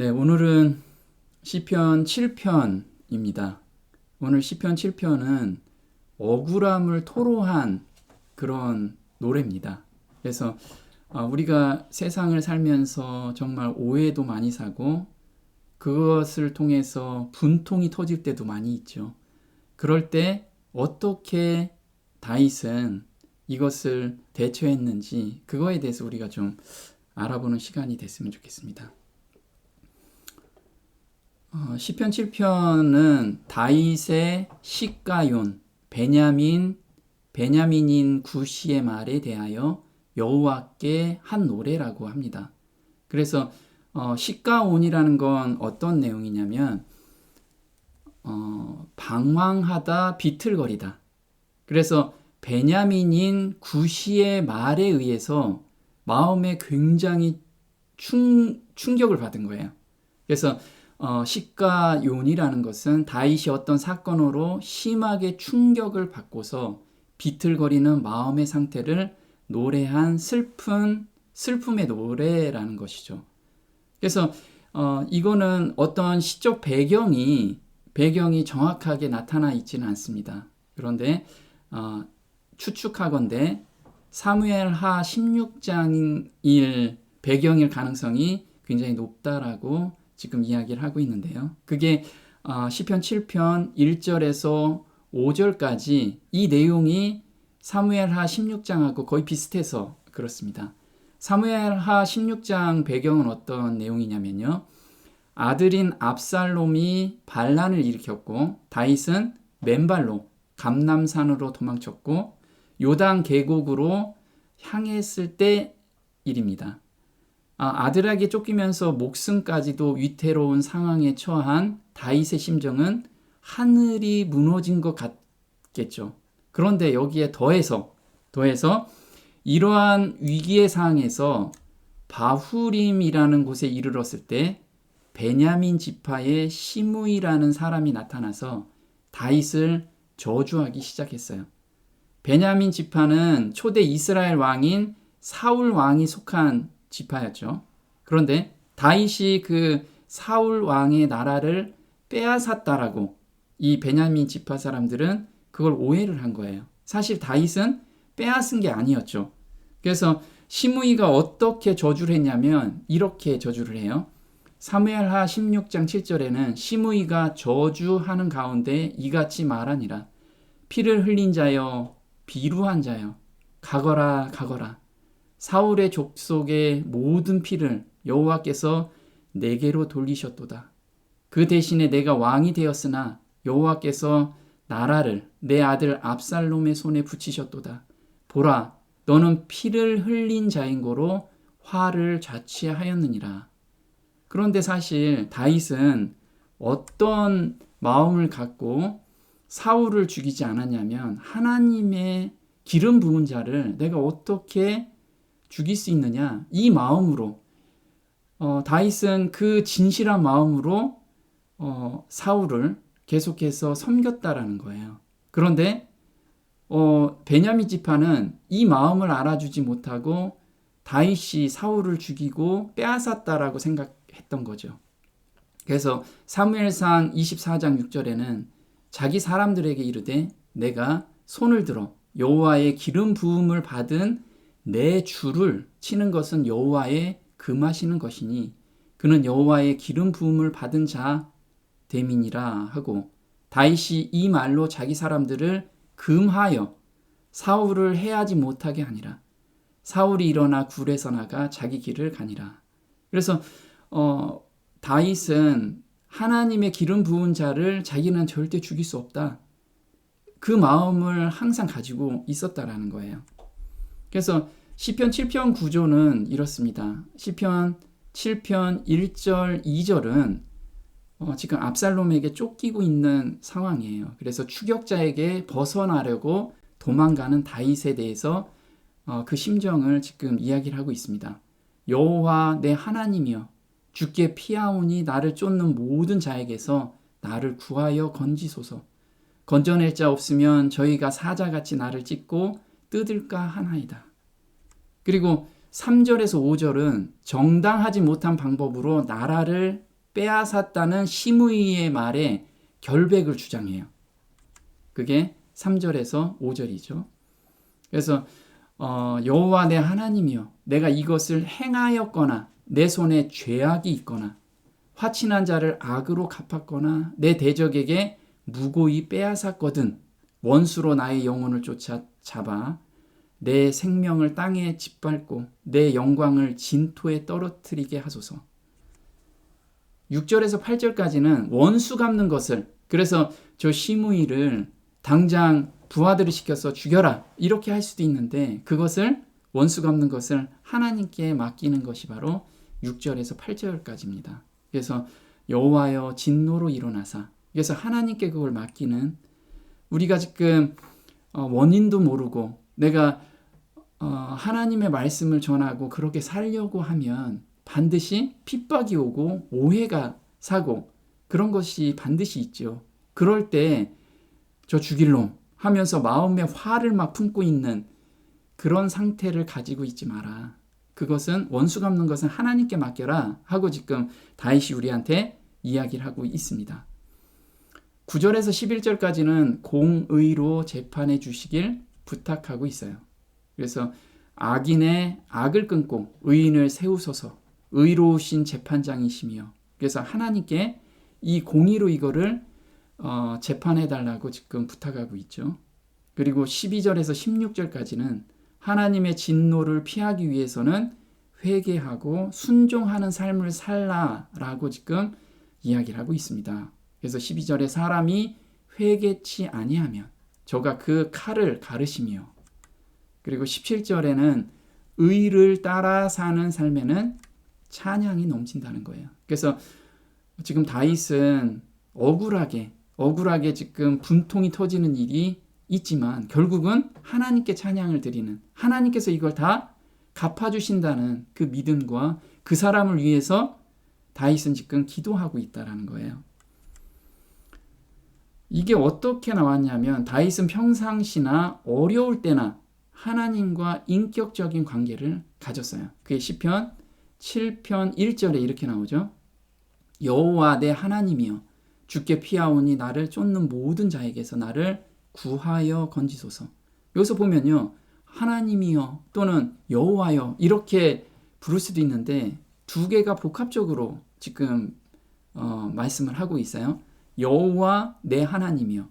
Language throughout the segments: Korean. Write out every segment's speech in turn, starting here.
네, 오늘은 시편 7편입니다. 오늘 시편 7편은 억울함을 토로한 그런 노래입니다. 그래서 우리가 세상을 살면서 정말 오해도 많이 사고 그것을 통해서 분통이 터질 때도 많이 있죠. 그럴 때 어떻게 다윗은 이것을 대처했는지 그거에 대해서 우리가 좀 알아보는 시간이 됐으면 좋겠습니다. 시편 7편은 다윗의 시가yon, 베냐민인 구시의 말에 대하여 여호와께 한 노래라고 합니다. 그래서 시가온이라는 건 어떤 내용이냐면 방황하다, 비틀거리다. 그래서 베냐민인 구시의 말에 의해서 마음에 굉장히 충격을 받은 거예요. 그래서 시가요니라는 것은 다윗이 어떤 사건으로 심하게 충격을 받고서 비틀거리는 마음의 상태를 노래한 슬픔의 노래라는 것이죠. 그래서 이거는 어떤 시적 배경이 정확하게 나타나 있지는 않습니다. 그런데 추측하건대 사무엘하 16장일 배경일 가능성이 굉장히 높다라고 지금 이야기를 하고 있는데요. 그게 시편 7편 1절에서 5절까지 이 내용이 사무엘하 16장하고 거의 비슷해서 그렇습니다. 사무엘하 16장 배경은 어떤 내용이냐면요. 아들인 압살롬이 반란을 일으켰고 다윗은 맨발로 감람산으로 도망쳤고 요단 계곡으로 향했을 때 일입니다. 아들에게 쫓기면서 목숨까지도 위태로운 상황에 처한 다윗의 심정은 하늘이 무너진 것 같겠죠. 그런데 여기에 더해서 이러한 위기의 상황에서 바후림이라는 곳에 이르렀을 때 베냐민 지파의 시므이라는 사람이 나타나서 다윗을 저주하기 시작했어요. 베냐민 지파는 초대 이스라엘 왕인 사울 왕이 속한 지파였죠. 그런데 다윗이 그 사울 왕의 나라를 빼앗았다라고 이 베냐민 지파 사람들은 그걸 오해를 한 거예요. 사실 다윗은 빼앗은 게 아니었죠. 그래서 시므이가 어떻게 저주를 했냐면 이렇게 저주를 해요. 사무엘하 16장 7절에는 시므이가 저주하는 가운데 이같이 말하니라. 피를 흘린 자여, 비루한 자여, 가거라. 사울의 족속의 모든 피를 여호와께서 내게로 돌리셨도다. 그 대신에 내가 왕이 되었으나 여호와께서 나라를 내 아들 압살롬의 손에 붙이셨도다. 보라, 너는 피를 흘린 자인고로 화를 자취하였느니라. 그런데 사실 다윗은 어떤 마음을 갖고 사울을 죽이지 않았냐면 하나님의 기름 부은 자를 내가 어떻게 죽일 수 있느냐 이 마음으로 다윗은 그 진실한 마음으로 사울을 계속해서 섬겼다라는 거예요. 그런데 베냐민 지파는 이 마음을 알아주지 못하고 다윗이 사울을 죽이고 빼앗았다라고 생각했던 거죠. 그래서 사무엘상 24장 6절에는 자기 사람들에게 이르되 내가 손을 들어 여호와의 기름 부음을 받은 내 주를 치는 것은 여호와의 금하시는 것이니 그는 여호와의 기름 부음을 받은 자 됨이니라 하고 다윗이 이 말로 자기 사람들을 금하여 사울을 해하지 못하게 하니라. 사울이 일어나 굴에서 나가 자기 길을 가니라. 그래서 다윗은 하나님의 기름 부은 자를 자기는 절대 죽일 수 없다. 그 마음을 항상 가지고 있었다라는 거예요. 그래서 시편 7편 구조는 이렇습니다. 시편 7편 1절, 2절은 지금 압살롬에게 쫓기고 있는 상황이에요. 그래서 추격자에게 벗어나려고 도망가는 다윗에 대해서 그 심정을 지금 이야기를 하고 있습니다. 여호와 내 하나님이여 주께 피하오니 나를 쫓는 모든 자에게서 나를 구하여 건지소서. 건져낼 자 없으면 저희가 사자같이 나를 찢고 뜯을까 하나이다. 그리고 3절에서 5절은 정당하지 못한 방법으로 나라를 빼앗았다는 시므이의 말에 결백을 주장해요. 그게 3절에서 5절이죠. 그래서 여호와 내 하나님이여 내가 이것을 행하였거나 내 손에 죄악이 있거나 화친한 자를 악으로 갚았거나 내 대적에게 무고히 빼앗았거든 원수로 나의 영혼을 쫓아잡아 내 생명을 땅에 짓밟고 내 영광을 진토에 떨어뜨리게 하소서. 6절에서 8절까지는 원수 갚는 것을, 그래서 저 시므이를 당장 부하들을 시켜서 죽여라 이렇게 할 수도 있는데 그것을 원수 갚는 것을 하나님께 맡기는 것이 바로 6절에서 8절까지입니다. 그래서 여호와여 진노로 일어나사, 그래서 하나님께 그걸 맡기는, 우리가 지금 원인도 모르고 내가 하나님의 말씀을 전하고 그렇게 살려고 하면 반드시 핍박이 오고 오해가 사고 그런 것이 반드시 있죠. 그럴 때 저 죽일 놈 하면서 마음에 화를 막 품고 있는 그런 상태를 가지고 있지 마라. 그것은 원수 갚는 것은 하나님께 맡겨라 하고 지금 다윗이 우리한테 이야기를 하고 있습니다. 9절에서 11절까지는 공의로 재판해 주시길 부탁하고 있어요. 그래서 악인의 악을 끊고 의인을 세우소서, 의로우신 재판장이시며, 그래서 하나님께 이 공의로 이거를 재판해 달라고 지금 부탁하고 있죠. 그리고 12절에서 16절까지는 하나님의 진노를 피하기 위해서는 회개하고 순종하는 삶을 살라라고 지금 이야기를 하고 있습니다. 그래서 12절에 사람이 회개치 아니하면 저가 그 칼을 가르시며, 그리고 17절에는 의를 따라 사는 삶에는 찬양이 넘친다는 거예요. 그래서 지금 다윗은 억울하게 지금 분통이 터지는 일이 있지만 결국은 하나님께 찬양을 드리는, 하나님께서 이걸 다 갚아주신다는 그 믿음과 그 사람을 위해서 다윗은 지금 기도하고 있다는 거예요. 이게 어떻게 나왔냐면 다윗은 평상시나 어려울 때나 하나님과 인격적인 관계를 가졌어요. 그게 시편 7편 1절에 이렇게 나오죠. 여호와 내 하나님이여 주께 피하오니 나를 쫓는 모든 자에게서 나를 구하여 건지소서. 여기서 보면요, 하나님이여 또는 여호와여 이렇게 부를 수도 있는데 두 개가 복합적으로 지금 말씀을 하고 있어요. 여호와 내 하나님이여.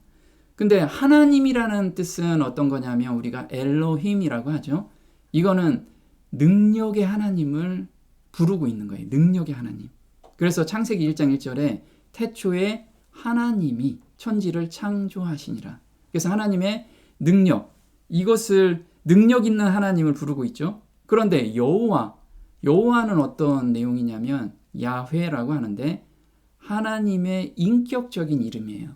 근데 하나님이라는 뜻은 어떤 거냐면 우리가 엘로힘이라고 하죠. 이거는 능력의 하나님을 부르고 있는 거예요. 능력의 하나님. 그래서 창세기 1장 1절에 태초에 하나님이 천지를 창조하시니라. 그래서 하나님의 능력, 이것을 능력 있는 하나님을 부르고 있죠. 그런데 여호와는 어떤 내용이냐면 야훼라고 하는데 하나님의 인격적인 이름이에요.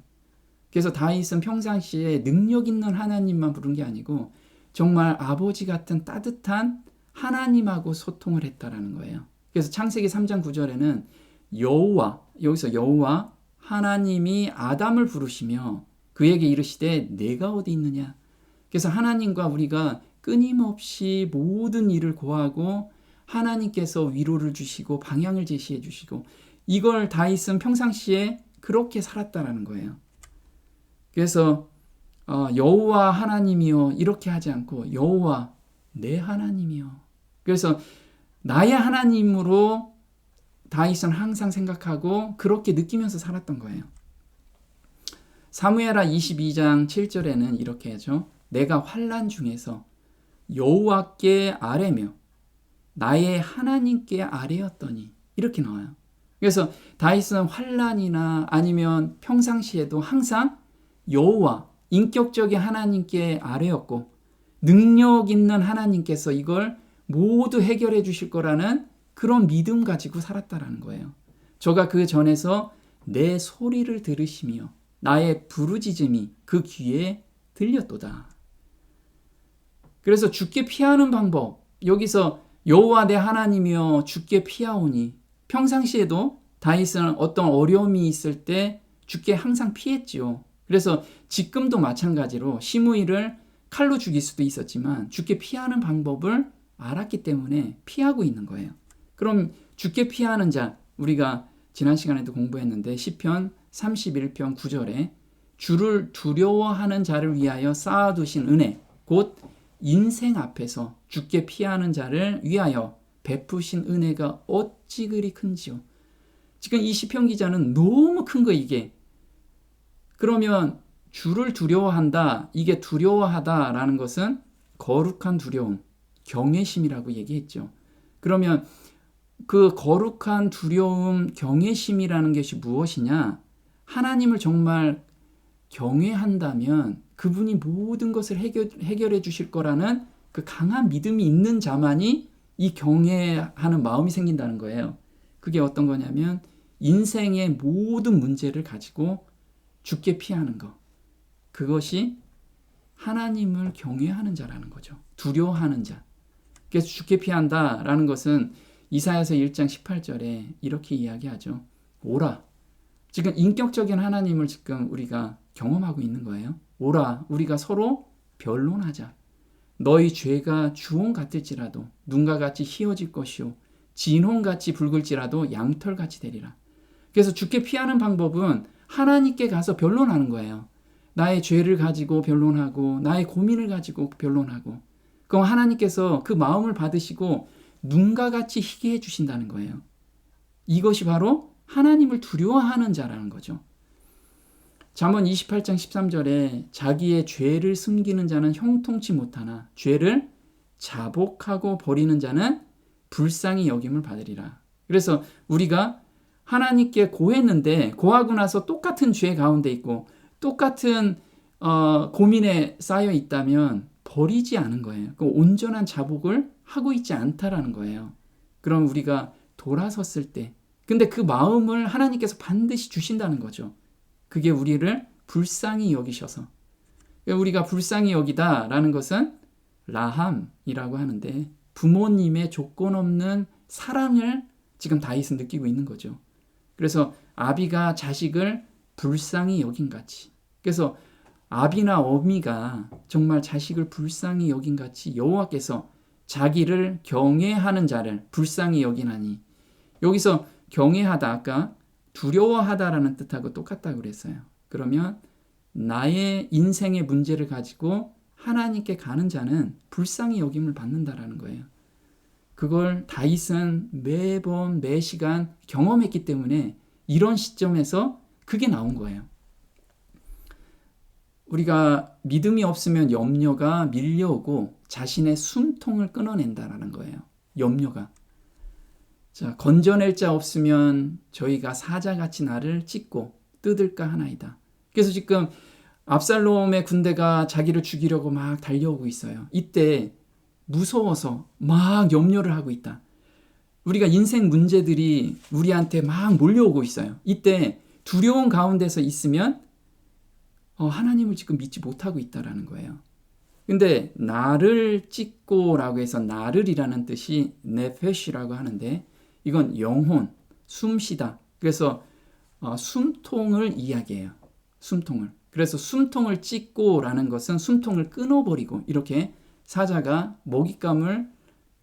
그래서 다윗은 평상시에 능력 있는 하나님만 부른 게 아니고 정말 아버지 같은 따뜻한 하나님하고 소통을 했다라는 거예요. 그래서 창세기 3장 9절에는 여기서 여호와 하나님이 아담을 부르시며 그에게 이르시되 내가 어디 있느냐. 그래서 하나님과 우리가 끊임없이 모든 일을 고하고 하나님께서 위로를 주시고 방향을 제시해 주시고, 이걸 다윗은 평상시에 그렇게 살았다라는 거예요. 그래서 여호와 하나님이여 이렇게 하지 않고 여호와 내 하나님이여. 그래서 나의 하나님으로 다윗은 항상 생각하고 그렇게 느끼면서 살았던 거예요. 사무엘하 22장 7절에는 이렇게 하죠. 내가 환난 중에서 여호와께 아뢰며 나의 하나님께 아뢰었더니, 이렇게 나와요. 그래서 다윗은 환난이나 아니면 평상시에도 항상 여호와, 인격적인 하나님께 아뢰었고 능력 있는 하나님께서 이걸 모두 해결해 주실 거라는 그런 믿음 가지고 살았다라는 거예요. 저가 그 전에서 내 소리를 들으시며 나의 부르짖음이 그 귀에 들렸도다. 그래서 주께 피하는 방법, 여기서 여호와 내 하나님이여 주께 피하오니, 평상시에도 다윗은 어떤 어려움이 있을 때 주께 항상 피했지요. 그래서 지금도 마찬가지로 시므이를 칼로 죽일 수도 있었지만 주께 피하는 방법을 알았기 때문에 피하고 있는 거예요. 그럼 주께 피하는 자, 우리가 지난 시간에도 공부했는데 시편 31편 9절에 주를 두려워하는 자를 위하여 쌓아두신 은혜 곧 인생 앞에서 죽게 피하는 자를 위하여 베푸신 은혜가 어찌 그리 큰지요. 지금 이 시편 기자는 너무 큰 거 이게. 그러면 주를 두려워한다. 이게 두려워하다라는 것은 거룩한 두려움, 경외심이라고 얘기했죠. 그러면 그 거룩한 두려움, 경외심이라는 것이 무엇이냐? 하나님을 정말 경외한다면 그분이 모든 것을 해결해 주실 거라는 그 강한 믿음이 있는 자만이 이 경외하는 마음이 생긴다는 거예요. 그게 어떤 거냐면 인생의 모든 문제를 가지고 죽게 피하는 거. 그것이 하나님을 경외하는 자라는 거죠. 두려워하는 자. 그래서 죽게 피한다라는 것은 이사야서 1장 18절에 이렇게 이야기하죠. 오라. 지금 인격적인 하나님을 지금 우리가 경험하고 있는 거예요. 오라. 우리가 서로 변론하자. 너희 죄가 주홍 같을지라도 눈과 같이 희어질 것이요 진홍같이 붉을지라도 양털같이 되리라. 그래서 죽게 피하는 방법은 하나님께 가서 변론하는 거예요. 나의 죄를 가지고 변론하고 나의 고민을 가지고 변론하고 그럼 하나님께서 그 마음을 받으시고 눈과 같이 희게 해주신다는 거예요. 이것이 바로 하나님을 두려워하는 자라는 거죠. 잠언 28장 13절에 자기의 죄를 숨기는 자는 형통치 못하나 죄를 자복하고 버리는 자는 불쌍히 여김을 받으리라. 그래서 우리가 하나님께 고했는데 고하고 나서 똑같은 죄 가운데 있고 똑같은 고민에 쌓여 있다면 버리지 않은 거예요. 그 온전한 자복을 하고 있지 않다라는 거예요. 그럼 우리가 돌아섰을 때 근데 그 마음을 하나님께서 반드시 주신다는 거죠. 그게 우리를 불쌍히 여기셔서 우리가 불쌍히 여기다라는 것은 라함이라고 하는데 부모님의 조건 없는 사랑을 지금 다윗은 느끼고 있는 거죠. 그래서 아비가 자식을 불쌍히 여긴같이 그래서 아비나 어미가 정말 자식을 불쌍히 여긴같이 여호와께서 자기를 경외하는 자를 불쌍히 여기나니 여기서 경외하다 아까 두려워하다라는 뜻하고 똑같다고 그랬어요. 그러면 나의 인생의 문제를 가지고 하나님께 가는 자는 불쌍히 여김을 받는다라는 거예요. 그걸 다윗은 매번 매시간 경험했기 때문에 이런 시점에서 그게 나온 거예요. 우리가 믿음이 없으면 염려가 밀려오고 자신의 숨통을 끊어낸다라는 거예요. 염려가. 자, 건져낼 자 없으면 저희가 사자같이 나를 찢고 뜯을까 하나이다. 그래서 지금 압살롬의 군대가 자기를 죽이려고 막 달려오고 있어요. 이때 무서워서 막 염려를 하고 있다. 우리가 인생 문제들이 우리한테 막 몰려오고 있어요. 이때 두려운 가운데서 있으면 하나님을 지금 믿지 못하고 있다라는 거예요. 근데 나를 찢고라고 해서 나를이라는 뜻이 네페시라고 하는데 이건 영혼, 숨쉬다. 그래서 숨통을 이야기해요. 숨통을. 그래서 숨통을 찢고라는 것은 숨통을 끊어버리고 이렇게 사자가 먹잇감을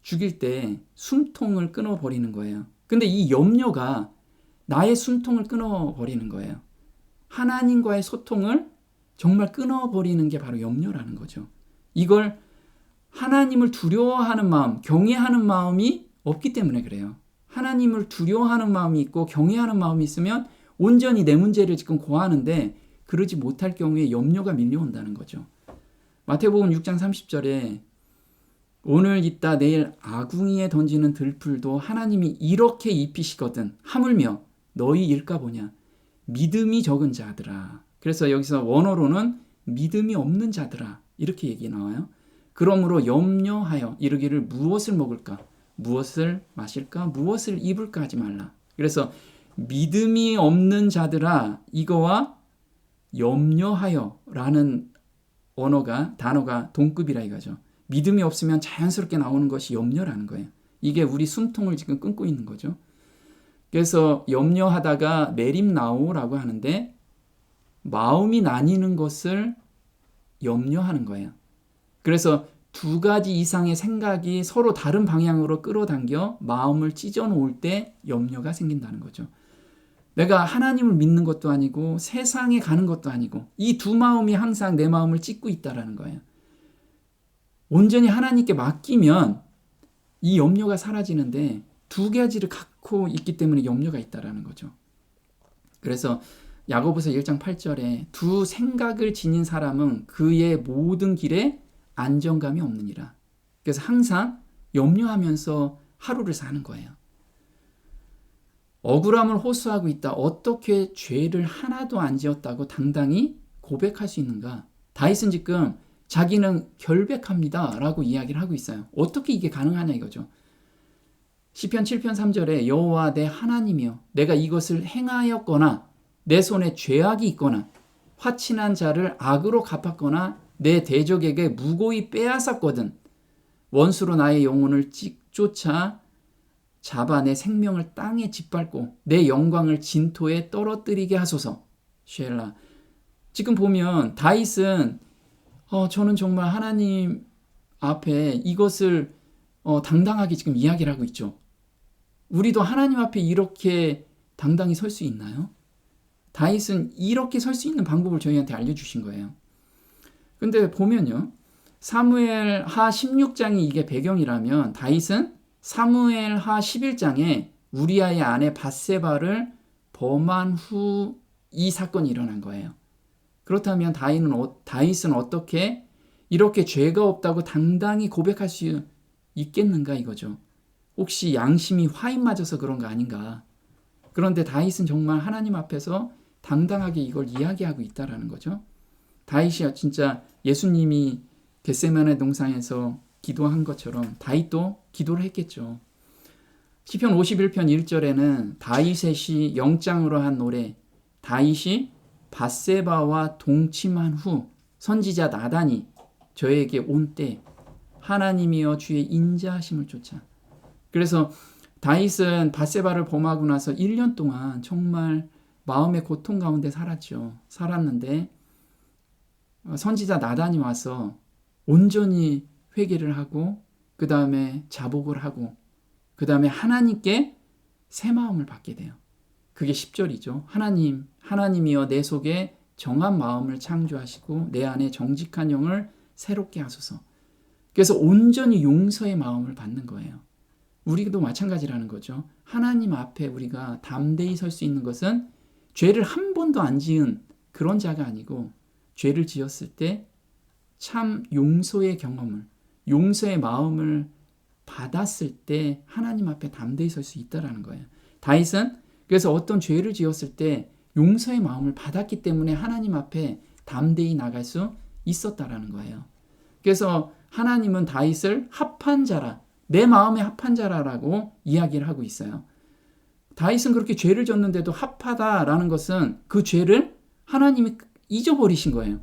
죽일 때 숨통을 끊어버리는 거예요. 근데 이 염려가 나의 숨통을 끊어버리는 거예요. 하나님과의 소통을 정말 끊어버리는 게 바로 염려라는 거죠. 이걸 하나님을 두려워하는 마음, 경외하는 마음이 없기 때문에 그래요. 하나님을 두려워하는 마음이 있고 경외하는 마음이 있으면 온전히 내 문제를 지금 고하는데 그러지 못할 경우에 염려가 밀려온다는 거죠. 마태복음 6장 30절에 오늘 이따 내일 아궁이에 던지는 들풀도 하나님이 이렇게 입히시거든 하물며 너희 일까 보냐 믿음이 적은 자들아. 그래서 여기서 원어로는 믿음이 없는 자들아 이렇게 얘기 나와요. 그러므로 염려하여 이르기를 무엇을 먹을까 무엇을 마실까 무엇을 입을까 하지 말라. 그래서 믿음이 없는 자들아 이거와 염려하여 라는 단어가 동급이라 이거죠. 믿음이 없으면 자연스럽게 나오는 것이 염려라는 거예요. 이게 우리 숨통을 지금 끊고 있는 거죠. 그래서 염려하다가 메림나오라고 하는데 마음이 나뉘는 것을 염려하는 거예요. 그래서 두 가지 이상의 생각이 서로 다른 방향으로 끌어당겨 마음을 찢어놓을 때 염려가 생긴다는 거죠. 내가 하나님을 믿는 것도 아니고 세상에 가는 것도 아니고 이 두 마음이 항상 내 마음을 찢고 있다라는 거예요. 온전히 하나님께 맡기면 이 염려가 사라지는데 두 가지를 갖고 있기 때문에 염려가 있다라는 거죠. 그래서 야고보서 1장 8절에 두 생각을 지닌 사람은 그의 모든 길에 안정감이 없느니라. 그래서 항상 염려하면서 하루를 사는 거예요. 억울함을 호소하고 있다. 어떻게 죄를 하나도 안 지었다고 당당히 고백할 수 있는가? 다윗은 지금 자기는 결백합니다 라고 이야기를 하고 있어요. 어떻게 이게 가능하냐 이거죠. 시편 7편 3절에 여호와 내 하나님이여 내가 이것을 행하였거나 내 손에 죄악이 있거나 화친한 자를 악으로 갚았거나 내 대적에게 무고히 빼앗았거든 원수로 나의 영혼을 쫓아 잡아 내 생명을 땅에 짓밟고 내 영광을 진토에 떨어뜨리게 하소서. 쉘라. 지금 보면 다윗은 저는 정말 하나님 앞에 이것을 당당하게 지금 이야기를 하고 있죠. 우리도 하나님 앞에 이렇게 당당히 설 수 있나요? 다윗은 이렇게 설 수 있는 방법을 저희한테 알려주신 거예요. 근데 보면요. 사무엘하 16장이 이게 배경이라면 다윗은 사무엘하 11장에 우리아의 아내 밧세바를 범한 후 이 사건이 일어난 거예요. 그렇다면 다윗은 어떻게 이렇게 죄가 없다고 당당히 고백할 수 있겠는가 이거죠. 혹시 양심이 화인 맞아서 그런 거 아닌가. 그런데 다윗은 정말 하나님 앞에서 당당하게 이걸 이야기하고 있다라는 거죠. 다윗이 진짜 예수님이 겟세마네 동산에서 기도한 것처럼 다윗도 기도를 했겠죠. 시편 51편 1절에는 다윗의 시 영장으로 한 노래 다윗이 밧세바와 동침한 후 선지자 나단이 저에게 온 때 하나님이여 주의 인자하심을 쫓아. 그래서 다윗은 밧세바를 범하고 나서 1년 동안 정말 마음의 고통 가운데 살았는데 선지자 나단이 와서 온전히 회개를 하고 그 다음에 자복을 하고 그 다음에 하나님께 새 마음을 받게 돼요. 그게 10절이죠. 하나님이여 내 속에 정한 마음을 창조하시고 내 안에 정직한 영을 새롭게 하소서. 그래서 온전히 용서의 마음을 받는 거예요. 우리도 마찬가지라는 거죠. 하나님 앞에 우리가 담대히 설 수 있는 것은 죄를 한 번도 안 지은 그런 자가 아니고 죄를 지었을 때 참 용서의 경험을 용서의 마음을 받았을 때 하나님 앞에 담대히 설 수 있다는 거예요. 다윗은 그래서 어떤 죄를 지었을 때 용서의 마음을 받았기 때문에 하나님 앞에 담대히 나갈 수 있었다라는 거예요. 그래서 하나님은 다윗을 합한 자라, 내 마음에 합한 자라라고 이야기를 하고 있어요. 다윗은 그렇게 죄를 졌는데도 합하다라는 것은 그 죄를 하나님이 잊어버리신 거예요.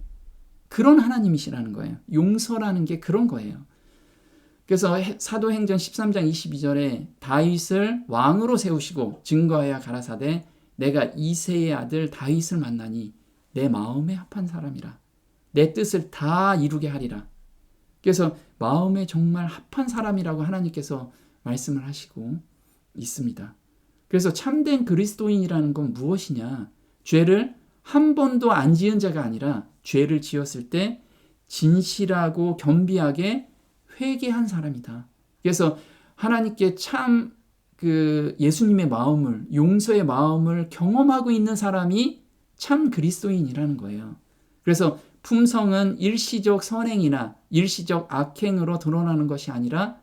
그런 하나님이시라는 거예요. 용서라는 게 그런 거예요. 그래서 사도행전 13장 22절에 다윗을 왕으로 세우시고 증거하여 가라사대 내가 이새의 아들 다윗을 만나니 내 마음에 합한 사람이라 내 뜻을 다 이루게 하리라. 그래서 마음에 정말 합한 사람이라고 하나님께서 말씀을 하시고 있습니다. 그래서 참된 그리스도인이라는 건 무엇이냐? 죄를 한 번도 안 지은 자가 아니라 죄를 지었을 때 진실하고 겸비하게 회개한 사람이다. 그래서 하나님께 참 예수님의 마음을 용서의 마음을 경험하고 있는 사람이 참 그리스도인이라는 거예요. 그래서 품성은 일시적 선행이나 일시적 악행으로 드러나는 것이 아니라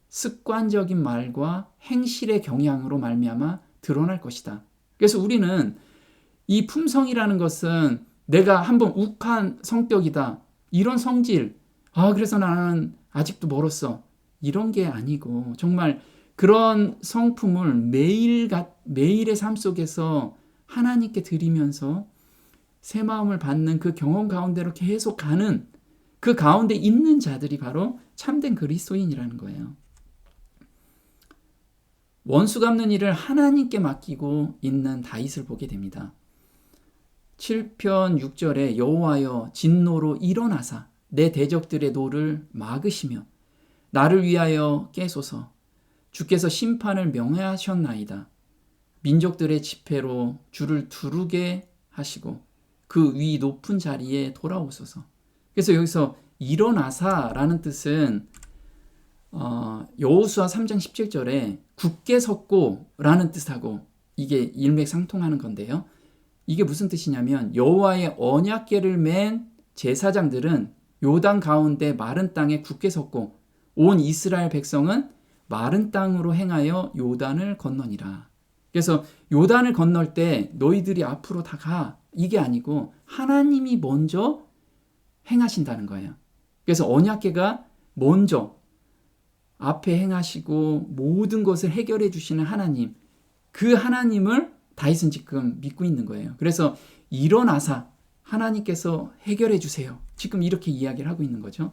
습관적인 말과 행실의 경향으로 말미암아 드러날 것이다. 그래서 우리는 이 품성이라는 것은 내가 한번 욱한 성격이다. 이런 성질. 그래서 나는 아직도 멀었어. 이런 게 아니고 정말 그런 성품을 매일의 삶 속에서 하나님께 드리면서 새 마음을 받는 그 경험 가운데로 계속 가는 그 가운데 있는 자들이 바로 참된 그리스도인이라는 거예요. 원수 갚는 일을 하나님께 맡기고 있는 다윗을 보게 됩니다. 7편 6절에 여호와여 진노로 일어나사 내 대적들의 노를 막으시며 나를 위하여 깨소서 주께서 심판을 명하셨나이다. 민족들의 지폐로 주를 두르게 하시고 그 위 높은 자리에 돌아오소서. 그래서 여기서 일어나사라는 뜻은 여호수아 3장 17절에 굳게 섰고라는 뜻하고 이게 일맥상통하는 건데요. 이게 무슨 뜻이냐면 여호와의 언약궤를 맨 제사장들은 요단 가운데 마른 땅에 굳게 섰고 온 이스라엘 백성은 마른 땅으로 행하여 요단을 건너니라. 그래서 요단을 건널 때 너희들이 앞으로 다 가. 이게 아니고 하나님이 먼저 행하신다는 거예요. 그래서 언약궤가 먼저 앞에 행하시고 모든 것을 해결해 주시는 하나님, 그 하나님을 다윗은 지금 믿고 있는 거예요. 그래서 일어나사 하나님께서 해결해 주세요. 지금 이렇게 이야기를 하고 있는 거죠.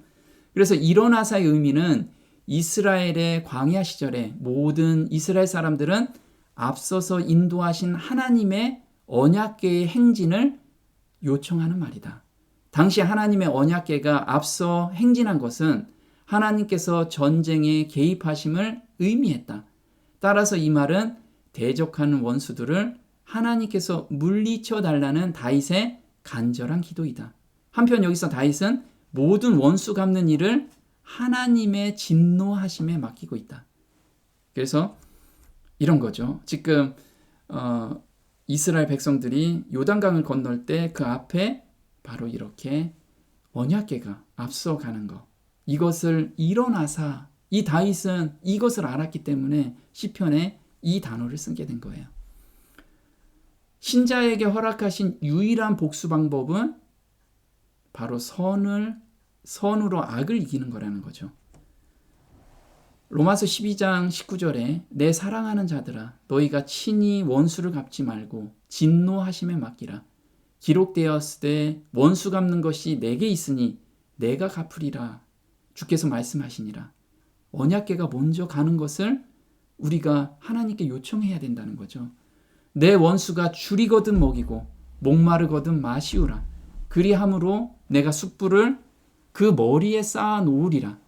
그래서 일어나사의 의미는 이스라엘의 광야 시절에 모든 이스라엘 사람들은 앞서서 인도하신 하나님의 언약궤의 행진을 요청하는 말이다. 당시 하나님의 언약궤가 앞서 행진한 것은 하나님께서 전쟁에 개입하심을 의미했다. 따라서 이 말은 대적하는 원수들을 하나님께서 물리쳐 달라는 다윗의 간절한 기도이다. 한편 여기서 다윗은 모든 원수 갚는 일을 하나님의 진노하심에 맡기고 있다. 그래서 이런 거죠. 지금 이스라엘 백성들이 요단강을 건널 때 그 앞에 바로 이렇게 언약궤가 앞서가는 것. 이것을 일어나사, 이 다윗은 이것을 알았기 때문에 시편에 이 단어를 쓰게 된 거예요. 신자에게 허락하신 유일한 복수 방법은 바로 선으로 악을 이기는 거라는 거죠. 로마서 12장 19절에 내 사랑하는 자들아 너희가 친히 원수를 갚지 말고 진노하심에 맡기라. 기록되었으되 원수 갚는 것이 내게 있으니 내가 갚으리라. 주께서 말씀하시니라. 언약궤가 먼저 가는 것을 우리가 하나님께 요청해야 된다는 거죠. 내 원수가 줄이거든 먹이고 목마르거든 마시우라. 그리함으로 내가 숯불을 그 머리에 쌓아 놓으리라.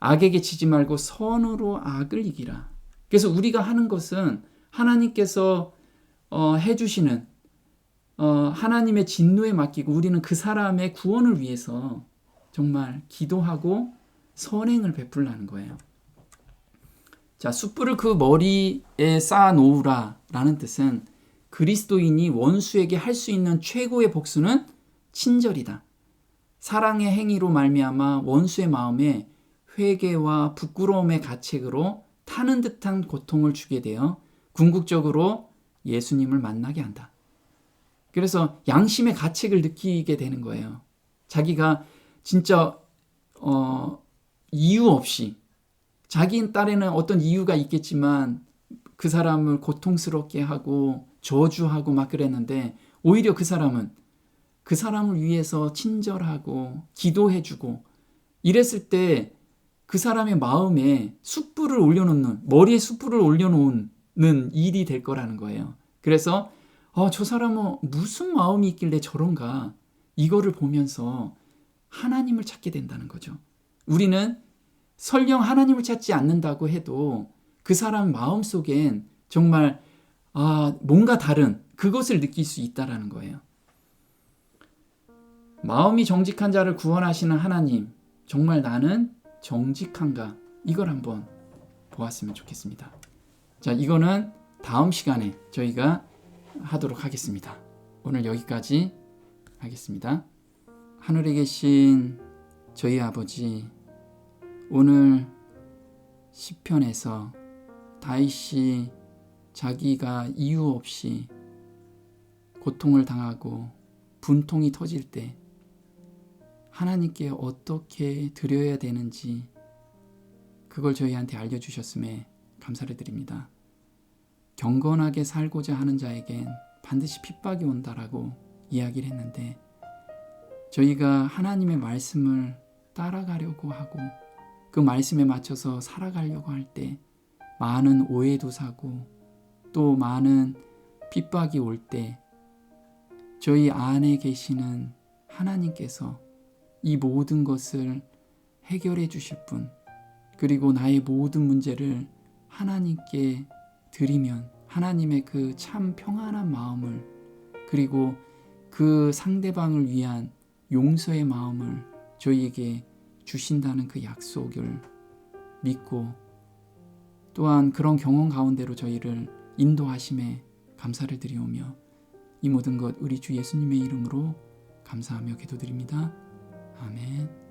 악에게 치지 말고 선으로 악을 이기라. 그래서 우리가 하는 것은 하나님께서 해주시는 하나님의 진노에 맡기고 우리는 그 사람의 구원을 위해서 정말 기도하고 선행을 베풀라는 거예요. 자, 숯불을 그 머리에 쌓아 놓으라 라는 뜻은 그리스도인이 원수에게 할 수 있는 최고의 복수는 친절이다. 사랑의 행위로 말미암아 원수의 마음에 회개와 부끄러움의 가책으로 타는 듯한 고통을 주게 되어 궁극적으로 예수님을 만나게 한다. 그래서 양심의 가책을 느끼게 되는 거예요. 자기가 진짜 이유 없이 자기 딸에는 어떤 이유가 있겠지만 그 사람을 고통스럽게 하고 저주하고 막 그랬는데 오히려 그 사람은 그 사람을 위해서 친절하고 기도해주고 이랬을 때 그 사람의 마음에 숯불을 올려놓는 머리에 숯불을 올려놓는 일이 될 거라는 거예요. 그래서 저 사람은 무슨 마음이 있길래 저런가 이거를 보면서 하나님을 찾게 된다는 거죠. 우리는 설령 하나님을 찾지 않는다고 해도 그 사람 마음속엔 정말 뭔가 다른 그것을 느낄 수 있다라는 거예요. 마음이 정직한 자를 구원하시는 하나님, 정말 나는 정직한가? 이걸 한번 보았으면 좋겠습니다. 자, 이거는 다음 시간에 저희가 하도록 하겠습니다. 오늘 여기까지 하겠습니다. 하늘에 계신 저희 아버지, 오늘 시편에서 다윗이 자기가 이유 없이 고통을 당하고 분통이 터질 때 하나님께 어떻게 드려야 되는지 그걸 저희한테 알려주셨음에 감사를 드립니다. 경건하게 살고자 하는 자에겐 반드시 핍박이 온다라고 이야기를 했는데 저희가 하나님의 말씀을 따라가려고 하고 그 말씀에 맞춰서 살아가려고 할 때 많은 오해도 사고 또 많은 핍박이 올 때 저희 안에 계시는 하나님께서 이 모든 것을 해결해 주실 분, 그리고 나의 모든 문제를 하나님께 드리면 하나님의 그 참 평안한 마음을, 그리고 그 상대방을 위한 용서의 마음을 저희에게 주신다는 그 약속을 믿고, 또한 그런 경험 가운데로 저희를 인도하심에 감사를 드리오며, 이 모든 것 우리 주 예수님의 이름으로 감사하며 기도드립니다. 아멘.